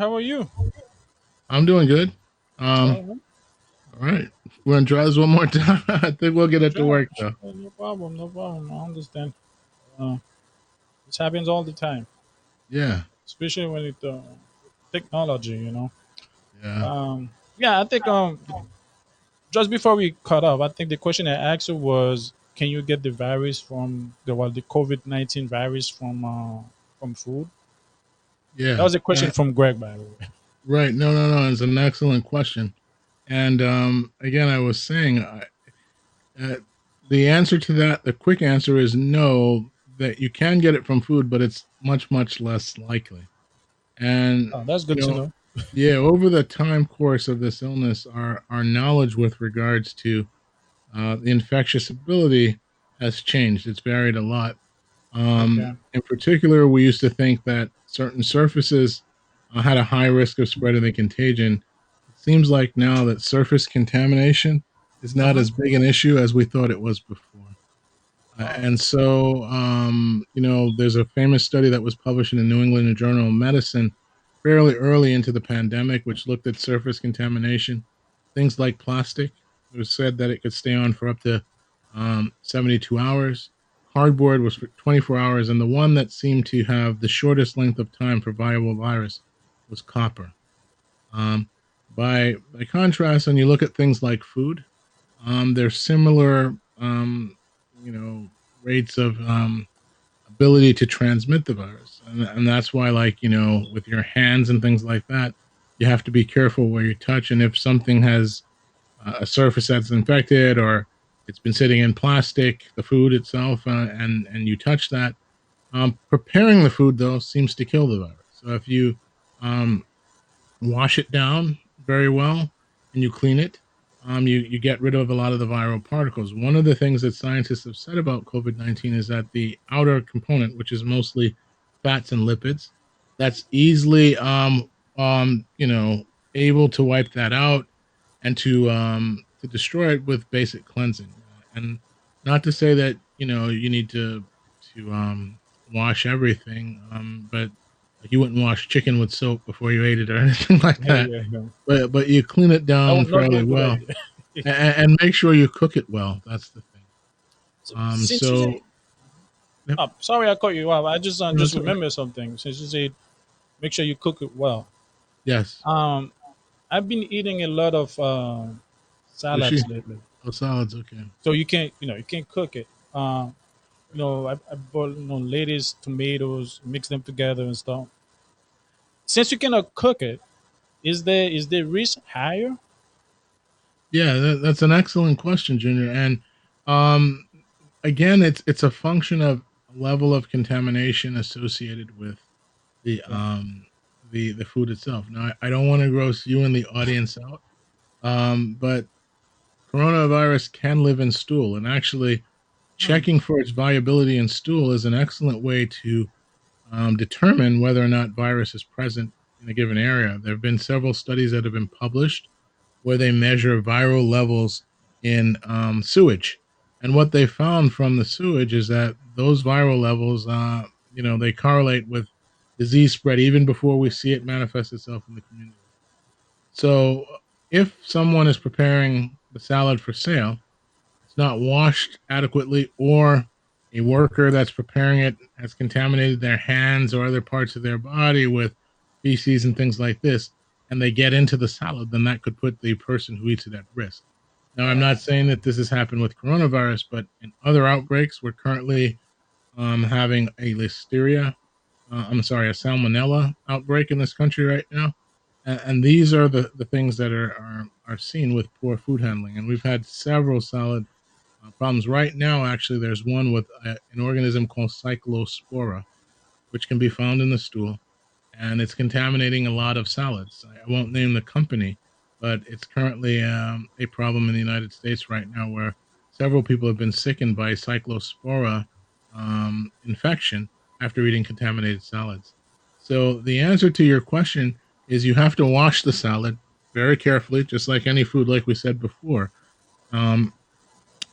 How are you? I'm doing good. Um, Oh, all right. We're gonna try this one more time. I think we'll get it to sure, work though. sure, no problem, no problem. I understand. Uh, this happens all the time, Yeah. especially when it technology. Yeah. Um, yeah, I think just before we cut off, I think the question I asked you was, can you get the virus from the COVID-19 virus from food? That Yeah. was a question from Greg, by the way. Right. No, no, no. It's an excellent question. And again, I was saying uh, the answer to that, the quick answer is no, that you can get it from food, but it's much, much less likely. And, Oh, that's good to know. yeah, over the time course of this illness, our knowledge with regards to the infectious ability has changed. It's varied a lot. Okay. In particular, we used to think that certain surfaces had a high risk of spreading the contagion. It seems like now that surface contamination is not Mm-hmm. as big an issue as we thought it was before. Oh, And so, there's a famous study that was published in the New England Journal of Medicine fairly early into the pandemic, which looked at surface contamination, things like plastic. It was said that it could stay on for up to 72 hours. Cardboard was for 24 hours, and the one that seemed to have the shortest length of time for viable virus was copper. Um, by contrast, when you look at things like food, there's similar, you know, rates of ability to transmit the virus, and that's why, like with your hands and things like that, you have to be careful where you touch, and if something has a surface that's infected or it's been sitting in plastic, the food itself, and you touch that. Preparing the food though seems to kill the virus. So if you um, wash it down very well and you clean it, you get rid of a lot of the viral particles. One of the things that scientists have said about COVID-19 is that the outer component, which is mostly fats and lipids, that's easily able to wipe that out and to destroy it with basic cleansing. And not to say that you need to wash everything, but like you wouldn't wash chicken with soap before you ate it or anything like yeah, that. yeah, yeah. But you clean it That down would not be a fairly good well, idea. and make sure you cook it well. That's the thing. So, Um, since you so say, yep, oh, sorry I cut you off. I just that's okay. remember something. Since you said make sure you cook it well. Yes, Um, I've been eating a lot of sushi, salads lately. oh, salads. Okay. So you can't cook it. I bought lettuce, tomatoes, mix them together and stuff. Since you cannot cook it, is the risk higher? Yeah, that's an excellent question, Junior. And um, again, it's a function of level of contamination associated with the Okay. um the food itself. Now, I don't want to gross you and the audience out, but coronavirus can live in stool, and actually Hmm. checking for its viability in stool is an excellent way to determine whether or not virus is present in a given area. There have been several studies that have been published where they measure viral levels in sewage. And what they found from the sewage is that those viral levels, they correlate with disease spread even before we see it manifest itself in the community. So if someone is preparing the salad for sale, it's not washed adequately, or a worker that's preparing it has contaminated their hands or other parts of their body with feces and things like this, and they get into the salad, then that could put the person who eats it at risk. Now, I'm not saying that this has happened with coronavirus, but in other outbreaks, we're currently having a listeria, a salmonella outbreak in this country right now. And these are the things that are seen with poor food handling. And we've had several salad problems. Right now, actually, there's one with an organism called cyclospora, which can be found in the stool, and it's contaminating a lot of salads. I won't name the company, but it's currently a problem in the United States right now where several people have been sickened by cyclospora infection after eating contaminated salads. So the answer to your question is you have to wash the salad very carefully, just like any food, like we said before. Um,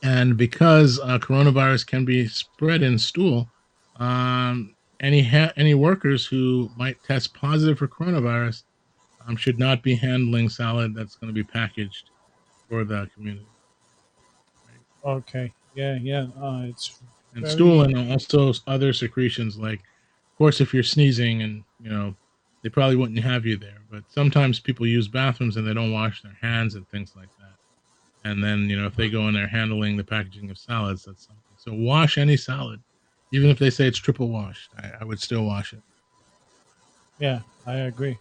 and because coronavirus can be spread in stool, any workers who might test positive for coronavirus should not be handling salad that's going to be packaged for the community, right? Okay. Yeah. Yeah. It's And stool very. and also other secretions, like, of course, if you're sneezing and they probably wouldn't have you there. But sometimes people use bathrooms and they don't wash their hands and things like that. And then if they go in there handling the packaging of salads, that's something. So wash any salad, even if they say it's triple washed. I would still wash it. Yeah. I agree.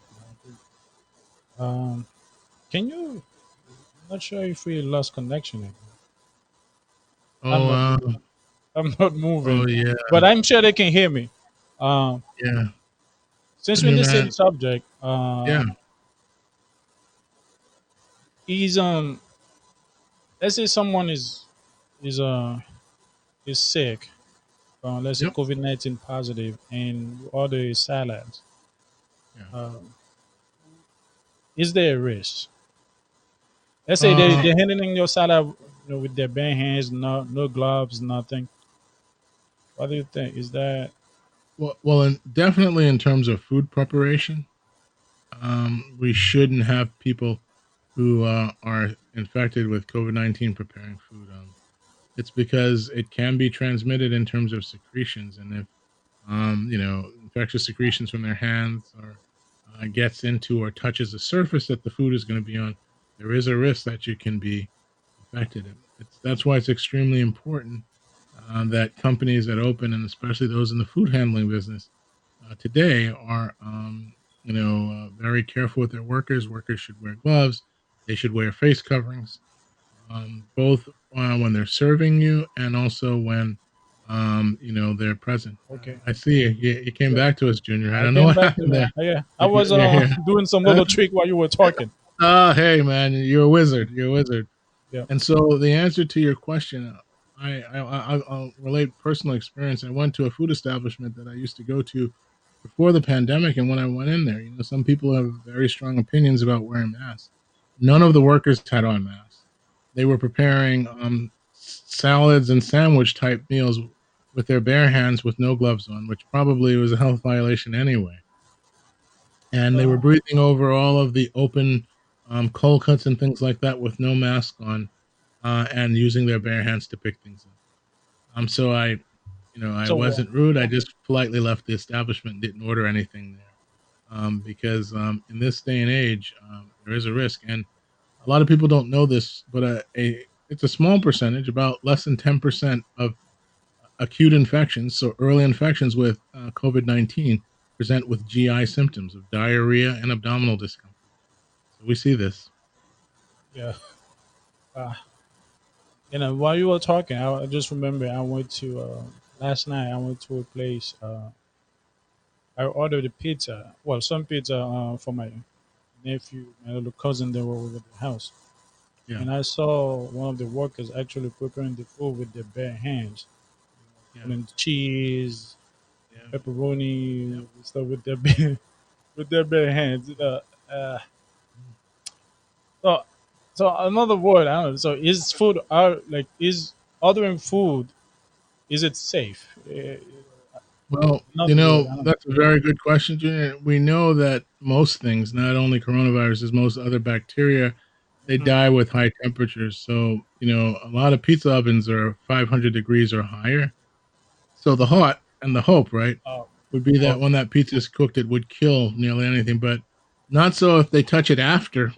Um. Can you? I'm not sure if we lost connection again. I'm Oh, not. I'm not oh moving, yeah, but I'm sure they can hear me. Um. yeah, Since we're in Junior the same man, subject, yeah, is let's say someone is is sick, let's say yep, COVID-19 positive, and you order a salad. yeah. Um, is there a risk? Let's say Uh, they're handling your salad, with their bare hands, no gloves, nothing. What do you think? Is that definitely in terms of food preparation, we shouldn't have people who are infected with COVID-19 preparing food. It's because it can be transmitted in terms of secretions, and if infectious secretions from their hands or gets into or touches the surface that the food is going to be on, there is a risk that you can be infected. And that's why it's extremely important that companies that open, and especially those in the food handling business today, are very careful with their workers. Workers should wear gloves. They should wear face coverings, both when they're serving you and also when they're present. okay? I see you came Yeah, back to us, Junior. I I don't know came what back to happened that. there. Yeah, I You was yeah, yeah. doing some Huh? little trick while you were talking. Oh, hey, man, you're a wizard. You're a wizard. Yeah. And so the answer to your question, I'll relate personal experience. I went to a food establishment that I used to go to before the pandemic, and when I went in there, some people have very strong opinions about wearing masks. None of the workers had on masks. They were preparing salads and sandwich type meals with their bare hands with no gloves on, which probably was a health violation anyway. And they were Uh, breathing over all of the open cold cuts and things like that with no mask on, and using their bare hands to pick things up. So I so wasn't rude. I just politely left the establishment and didn't order anything there, because in this day and age, there is a risk, and a lot of people don't know this, but it's a small percentage, about less than 10% of acute infections, so early infections with COVID-19, present with GI symptoms of diarrhea and abdominal discomfort. So we see this. yeah. Uh, while you were talking, I just remember I went to last night. I went to a place. I ordered a pizza. Well, some pizza for my nephew, my little cousin. They were over the house, Yeah, and I saw one of the workers actually preparing the food with their bare hands, yeah, putting cheese, yeah. pepperoni, Yep. stuff with their bare, with their bare hands. Uh, so, so another word. I don't know. So, is food like is ordering food? Is it safe? Well, Another word. I don't know. that's a very good question, Junior. We know that most things, not only coronaviruses, most other bacteria, they Mhm. die with high temperatures. So, a lot of pizza ovens are 500 degrees or higher. So the hot and the hope, right, Oh, would be that okay. when that pizza is cooked, it would kill nearly anything, but not so if they touch it after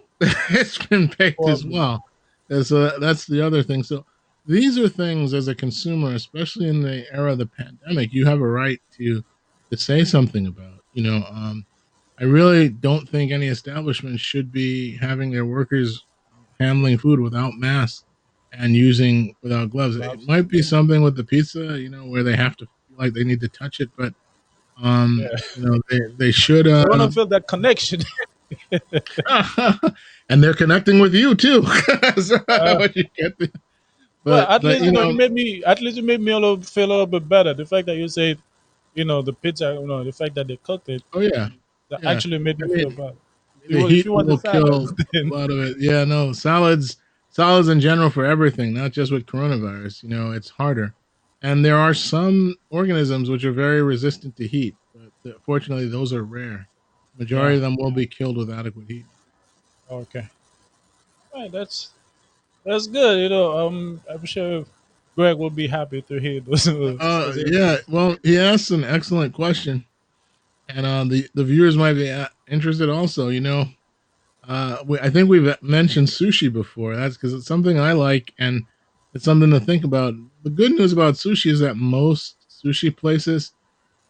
it's been baked as Probably. well. And so that's the other thing. So these are things as a consumer, especially in the era of the pandemic, you have a right to say something about. I really don't think any establishment should be having their workers handling food without masks and using without gloves. It Gloves. might be something with the pizza, where they have to feel like they need to touch it, but Yeah. they should They want to feel that connection. and they're connecting with you too. So Uh, what you get the- well, at but least you made me a little feel a little bit better. The fact that you said, the pizza, the fact that they cooked it, oh yeah, that yeah. actually made I me feel mean, better. the If heat you want the will salad, kill then a lot of it. Yeah, no, salads in general for everything, not just with coronavirus. It's harder. And there are some organisms which are very resistant to heat, but fortunately, those are rare. Majority Yeah. of them will be killed with adequate heat. Okay. Right. That's good. I'm sure Greg will be happy to hear those those Yeah. information. Well, he asked an excellent question, and the viewers might be interested also. I think we've mentioned sushi before. That's because it's something I like, and it's something to think about. The good news about sushi is that most sushi places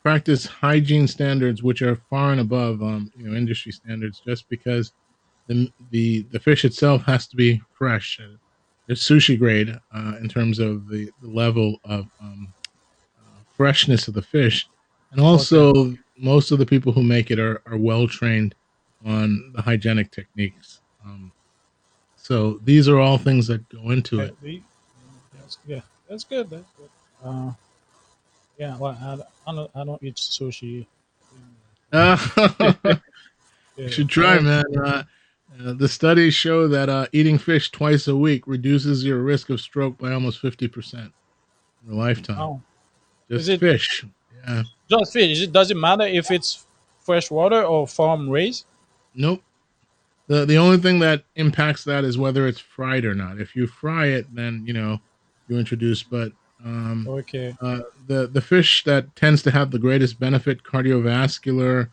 practice hygiene standards, which are far and above, industry standards. Just because the fish itself has to be fresh. It's sushi grade in terms of the level of freshness of the fish, and Okay. also most of the people who make it are well trained on the hygienic techniques. So these are all things that go into Yeah. it. Yeah. That's good. That's good. Uh, yeah. Well, I don't eat sushi. You Yeah. should I try, don't. man. The studies show that eating fish twice a week reduces your risk of stroke by almost 50% in your lifetime. Oh. Is Just it fish. Yeah. just fish? Does it matter if it's fresh water or farm raised? Nope. The only thing that impacts that is whether it's fried or not. If you fry it, then you introduce. But Okay. the fish that tends to have the greatest benefit, cardiovascular,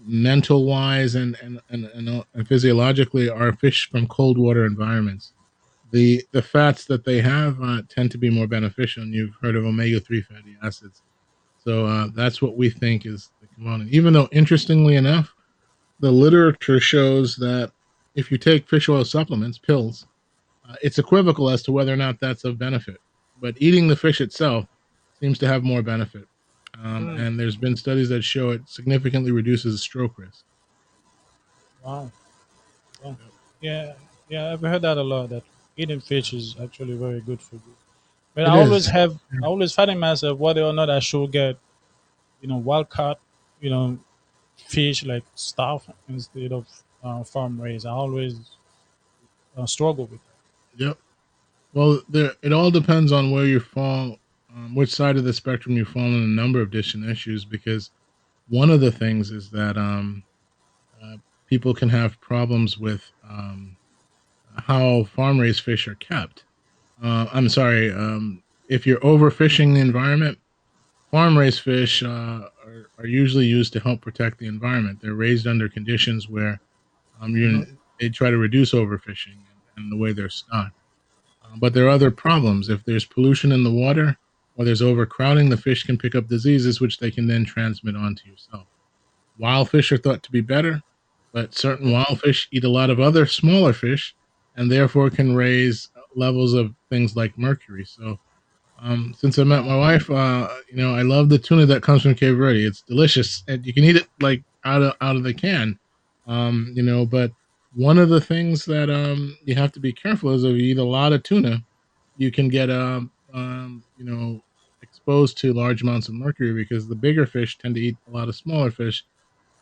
mental wise, and physiologically, are fish from cold water environments. The fats that they have tend to be more beneficial. And you've heard of omega 3 fatty acids. So that's what we think is the component. Even though, interestingly enough, the literature shows that if you take fish oil supplements, pills, it's equivocal as to whether or not that's of benefit. But eating the fish itself seems to have more benefit. Mm, And there's been studies that show it significantly reduces stroke risk. wow. Wow. Yep. Yeah. Yeah. I've heard that a lot. That eating fish is actually very good for you. But It is. I always finding myself whether or not I should get wild caught you know fish like stuff instead of farm raised. I always struggle with that. Yep. Well, it all depends on where you fall, which side of the spectrum you fall in a number of different issues. Because one of the things is that uh, people can have problems with how farm raised fish are kept. I'm sorry. If you're overfishing the environment, farm raised fish are usually used to help protect the environment. They're raised under conditions where Hmm. they try to reduce overfishing and the way they're stocked. But there are other problems. If there's pollution in the water or there's overcrowding, the fish can pick up diseases, which they can then transmit onto yourself. Wild fish are thought to be better, but certain wild fish eat a lot of other smaller fish and therefore can raise levels of things like mercury. So, since I met Wow. my wife, I love the tuna that comes from Cape Verde. It's delicious, and you can eat it like out of the can. But one of the things that you have to be careful is if you eat a lot of tuna, you can get exposed to large amounts of mercury because the bigger fish tend to eat a lot of smaller fish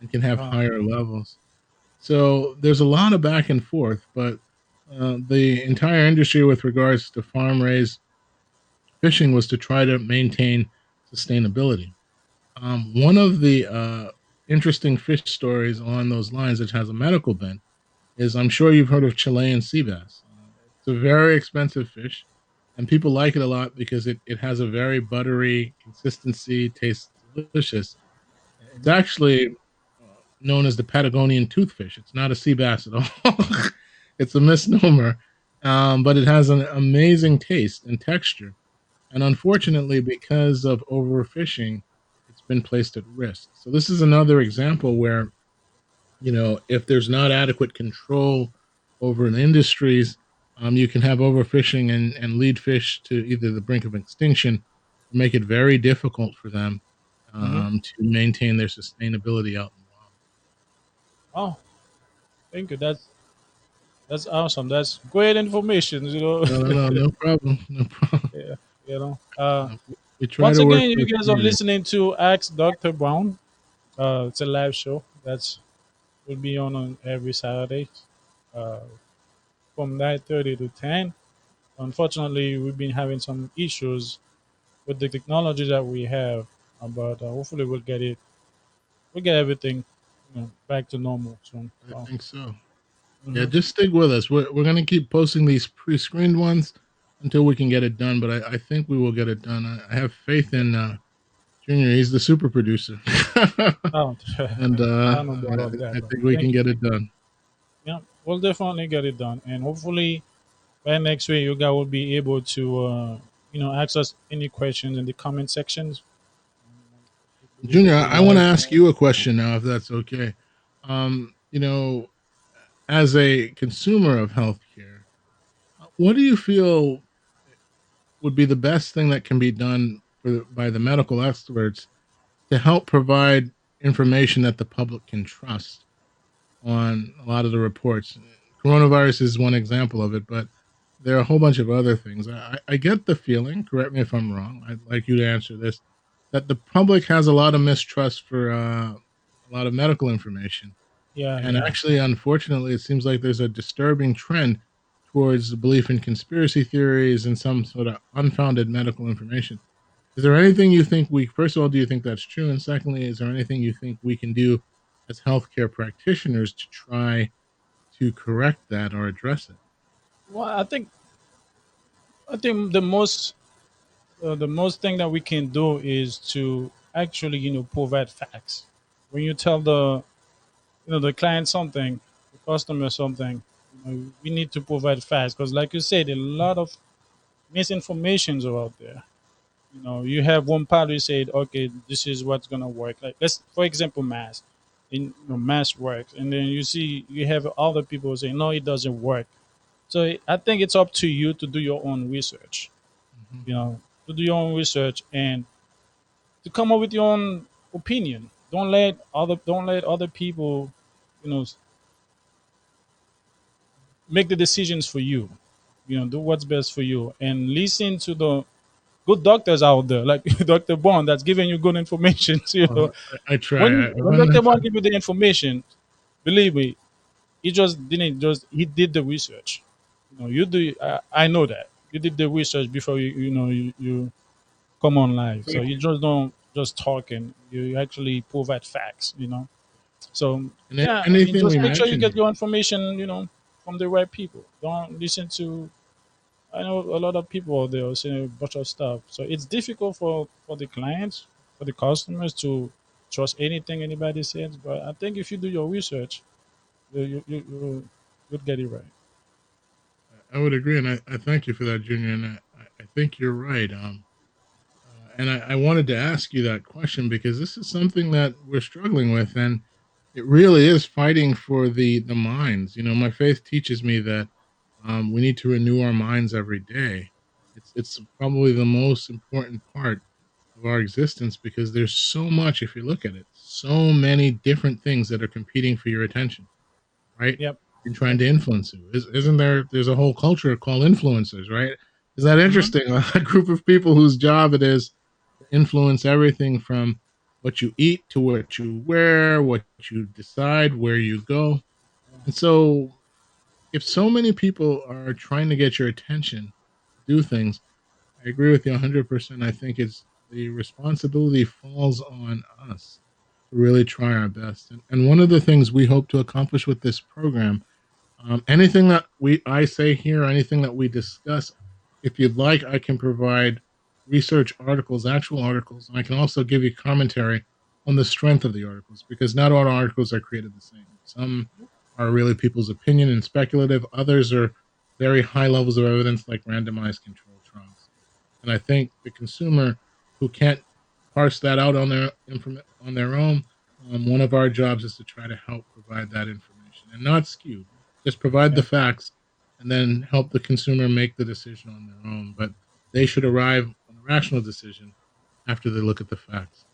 and can have Wow. higher levels. So there's a lot of back and forth, but the entire industry with regards to farm raised fishing was to try to maintain sustainability. One of the interesting fish stories along those lines, which has a medical bent, is I'm sure you've heard of Chilean sea bass. It's a very expensive fish, and people like it a lot because it has a very buttery consistency, tastes delicious. It's Hmm. actually known as the Patagonian toothfish. It's not a sea bass at all. It's a misnomer, but it has an amazing taste and texture. And unfortunately, because of overfishing, it's been placed at risk. So this is another example where, if there's not adequate control over an industries, you can have overfishing and lead fish to either the brink of extinction or make it very difficult for them Hmm. to maintain their sustainability out in the wild. Oh, thank you. That's awesome. That's great information. No, no, no, no problem. No problem. Yeah. You know. We try Once to work again, for you the guys are community. listening to Ask Dr. Brown. It's a live show that's will be on every Saturday, uh, from 9:30 to 10. Unfortunately, we've been having some issues with the technology that we have, but hopefully we'll get everything. back to normal soon. I So, think so. Yeah, hmm just stick with us. We're gonna keep posting these pre-screened ones until we can get it done. But I think we will get it done. I have faith in Junior. He's the super producer, oh, and I don't know about all I that, but think we thank can you. get it done. Yeah, we'll definitely get it done, and hopefully by next week, you guys will be able to, ask us any questions in the comment sections. We Junior, could be I want to live. ask you a question now, if that's okay. You know, as a consumer of healthcare, what do you feel would be the best thing that can be done by the medical experts to help provide information that the public can trust on a lot of the reports? Coronavirus is one example of it, but there are a whole bunch of other things. I get the feeling, correct me if I'm wrong, I'd like you to answer this, that the public has a lot of mistrust for a lot of medical information. Yeah, And yeah. actually, unfortunately, it seems like there's a disturbing trend towards the belief in conspiracy theories and some sort of unfounded medical information. Is there anything you think first of all, do you think that's true? And secondly, is there anything you think we can do as healthcare practitioners to try to correct that or address it? Well, I think the most thing that we can do is to actually, provide facts. When you tell the client something, the customer something, we need to provide facts because, like you said, a lot of misinformations are out there. You have one party said, okay, this is what's gonna work. Like, let's, for example, mass. Mass works, and then you have other people saying, no, it doesn't work. So I think it's up to you to do your own research. Mhm. To do your own research and to come up with your own opinion. Don't let other people, you know, make the decisions for you. Do what's best for you and listen to the good doctors out there, like Dr. Bond, that's giving you good information. I try. When Dr. Bond give you the information, believe me, he just didn't just he did the research. You do. I know that you did the research before you come on live. So you just don't just talking. You actually provide facts. So And yeah, I mean, anything just we make sure you mentioned get here. your information, from the right people. Don't listen to. I know a lot of people out there saying a bunch of stuff. So it's difficult for the clients, for the customers to trust anything anybody says. But I think if you do your research, you'll get it right. I would agree, and I thank you for that, Junior. And I think you're right. And I wanted to ask you that question because this is something that we're struggling with, and it really is fighting for the minds. My faith teaches me that we need to renew our minds every day. It's probably the most important part of our existence because there's so much. If you look at it, so many different things that are competing for your attention, right? Yep. And trying Yep. to influence you. Isn't there? There's a whole culture called influencers, right? Is that hmm interesting? A group of people whose job it is to influence everything from what you eat to what you wear, what you decide, where you go. And so, if so many people are trying to get your attention to do things, I agree with you 100%. I think it's the responsibility falls on us to really try our best. And one of the things we hope to accomplish with this program, anything that I say here, anything that we discuss, if you'd like, I can provide research articles, actual articles, and I can also give you commentary on the strength of the articles because not all articles are created the same. Some are really people's opinion and speculative. Others are very high levels of evidence, like randomized control trials. And I think the consumer who can't parse that out on their own, one of our jobs is to try to help provide that information and not skewed. Just provide the Yep. facts and then help the consumer make the decision on their own. But they should arrive on a rational decision after they look at the facts.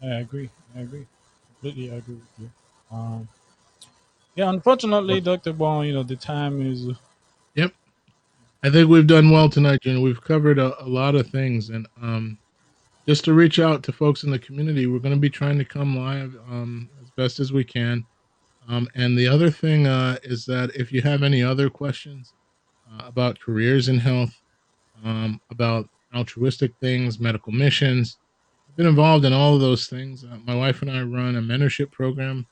I agree. I agree. Completely agree with you. Um, yeah, unfortunately, Dr. Bond, the time is. Yep. I think we've done well tonight, Jen. We've covered a lot of things. And just to reach out to folks in the community, we're going to be trying to come live as best as we can. And the other thing is that if you have any other questions about careers in health, about altruistic things, medical missions, I've been involved in all of those things. My wife and I run a mentorship program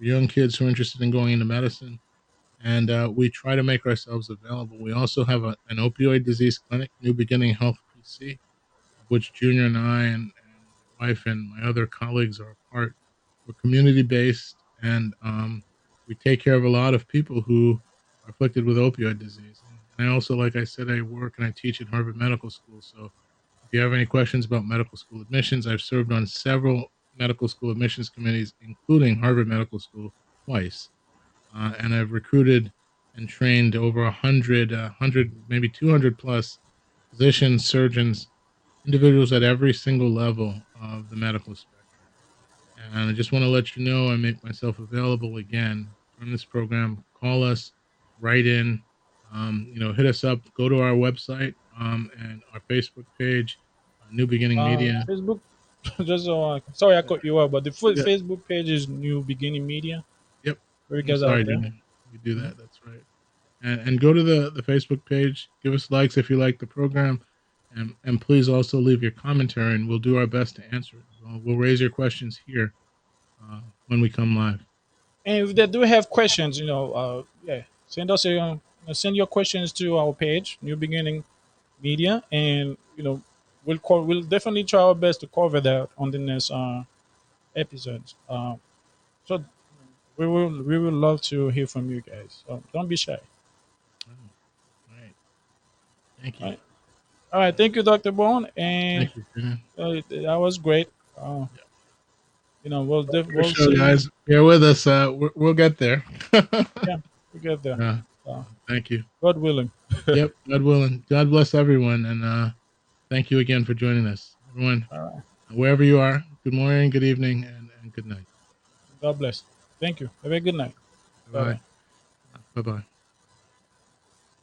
for young kids who are interested in going into medicine. And we try to make ourselves available. We also have an opioid disease clinic, New Beginning Health PC, of which Junior and I and my wife and my other colleagues are a part. We're community based, and we take care of a lot of people who are afflicted with opioid disease. And I also, like I said, I work and I teach at Harvard Medical School. So if you have any questions about medical school admissions, I've served on several medical school admissions committees, including Harvard Medical School twice, and I've recruited and trained over 100, maybe 200 plus physicians, surgeons, individuals at every single level of the medical spectrum. And I just want to let you know I make myself available again during this program. Call us, write in, hit us up, go to our website and our Facebook page, New Beginning Media. Facebook, just sorry I Uh, cut you off, but the full yeah, Facebook page is New Beginning Media yep. for you I'm guys out sorry, there. Junior. We do Mhm. that. That's right. And go to the Facebook page. Give us likes if you like the program, and please also leave your commentary, and we'll do our best to answer it. We'll raise your questions here when we come live. And if they do have questions, yeah, send us send your questions to our page, New Beginning Media, and we'll definitely try our best to cover that on the next episodes. So we will love to hear from you guys. So don't be shy. Oh, all right. Thank All you. right, all right. Thank you, Dr. Bone, Thank and you, Trina. that was great. Uh, Yeah. For we'll sure, see. guys. Bear with us. We'll get there. Yeah, we get there. Yeah. Uh, Thank you. God willing. Yep. God willing. God bless everyone, and thank you again for joining us, everyone. All right. Wherever you are, good morning, good evening, and good night. God bless. Thank you. Have a good night. Bye Bye bye. bye. Bye bye.